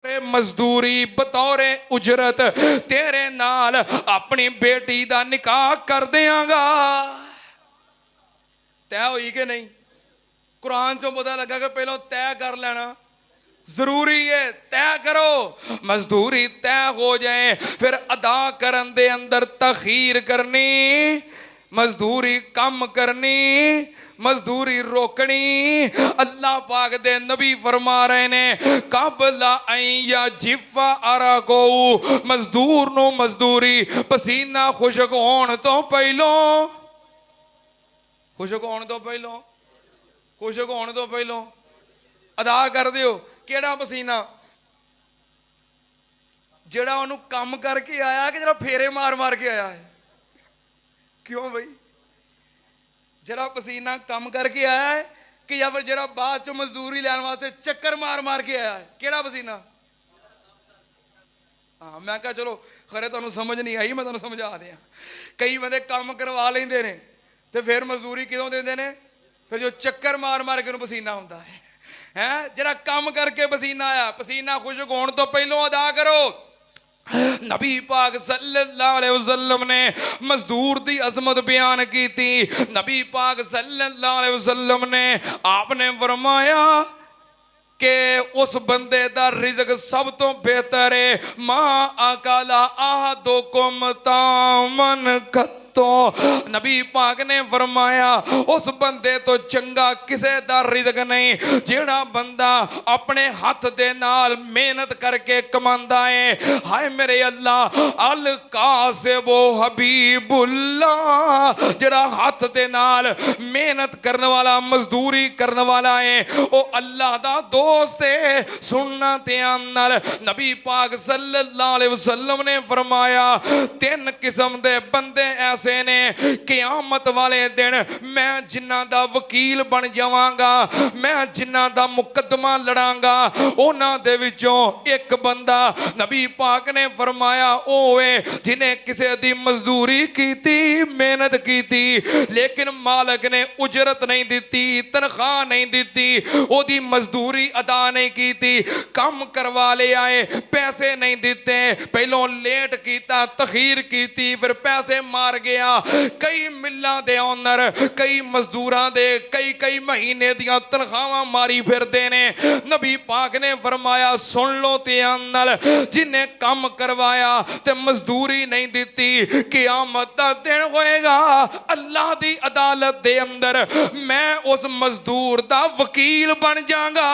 मजदूरी बतौरे उजरत तेरे नाल अपनी बेटी दा निकाह कर देंगा। तय हुई कि नहीं? कुरान चो पता लगा कि पहले तय कर लेना जरूरी है। तय करो, मजदूरी तय हो जाए, फिर अदा करन दे अंदर तखीर करनी, मजदूरी कम करनी, मजदूरी रोकनी। अल्लाह पाक दे नबी फरमा रहे ने काबला या जिफा आरा को मजदूर नो मजदूरी पसीना खुशक होने तो पहलो, खुशक होने तो पहलो, खुशक होने तो पहलो अदा कर दियो। केड़ा पसीना? जेड़ा उन्होंने काम करके आया कि जरा फेरे मार मार के आया है? क्यों भाई? जरा पसीना कम करके आया है कि या फिर जरा बाद चो मजदूरी लैन वास्ते चक्कर मार मार के आया है? केड़ा पसीना? हाँ, मैं कहा चलो खरे तुहानू समझ नहीं आई, मैं तुहानू समझा दिया। कई बंदे काम करवा लेंदे ने ते फिर मजदूरी किदों देंदे ने? फिर जो चक्कर मार मार के पसीना होता है जरा काम करके पसीना आया, पसीना खुशक होने तो पहलों अदा करो। नबी पाक सल्लल्लाहु अलैहि वसल्लम ने मजदूर दी अजमत बयान की थी। नबी पाक सल्लल्लाहु अलैहि वसल्लम ने आपने फरमाया कि उस बंदे दा रिज़्क सब तो बेहतर है मां अकाला अहदुकुम तामन तो नबी पाक ने फरमाया उस बंदे तो चंगा किसे दा रिज़्क नहीं जेड़ा बंदा अपने हाथ दे नाल मेहनत करके कमांदा है। हाय मेरे अल्लाह, अल कासिबो हबीबुल्लाह, जेड़ा हाथ दे नाल मेहनत करने वाला मजदूरी करने वाला है वो अल्लाह दा दोस्त है। सुनना ध्यान नाल, नबी पाक सल्लल्लाहु अलैहि वसल्लम ने फरमाया तीन किस्म दे बंदे ऐसे ने क़यामत वाले दिन मैं जिन्हां दा वकील बन जावांगा, मैं जिन्हां दा मुकदमा लड़ांगा। उन्हां दे विचों एक बंदा नबी पाक ने फरमाया ओए जिन्हें किसी दी मजदूरी की थी, मेहनत की थी, लेकिन मालिक ने उजरत नहीं दी, तनख्वाह नहीं दी, ओदी मजदूरी अदा नहीं की थी, काम करवा ले आए पैसे नहीं दिते, पहलों लेट कीता, तखीर की थी, फिर पैसे मार गया। कई मिल्लां दे ओनर कई मजदूरां दे कई कई महीने दियां तनख्वाहां मारी फिरदे ने। नबी पाक ने फरमाया सुन लो ध्यान नाल, जिन्हें काम करवाया ते मजदूरी नहीं दी क़यामत दा दिन होएगा अल्लाह दी अदालत दे अंदर मैं उस मजदूर दा वकील बन जाऊंगा।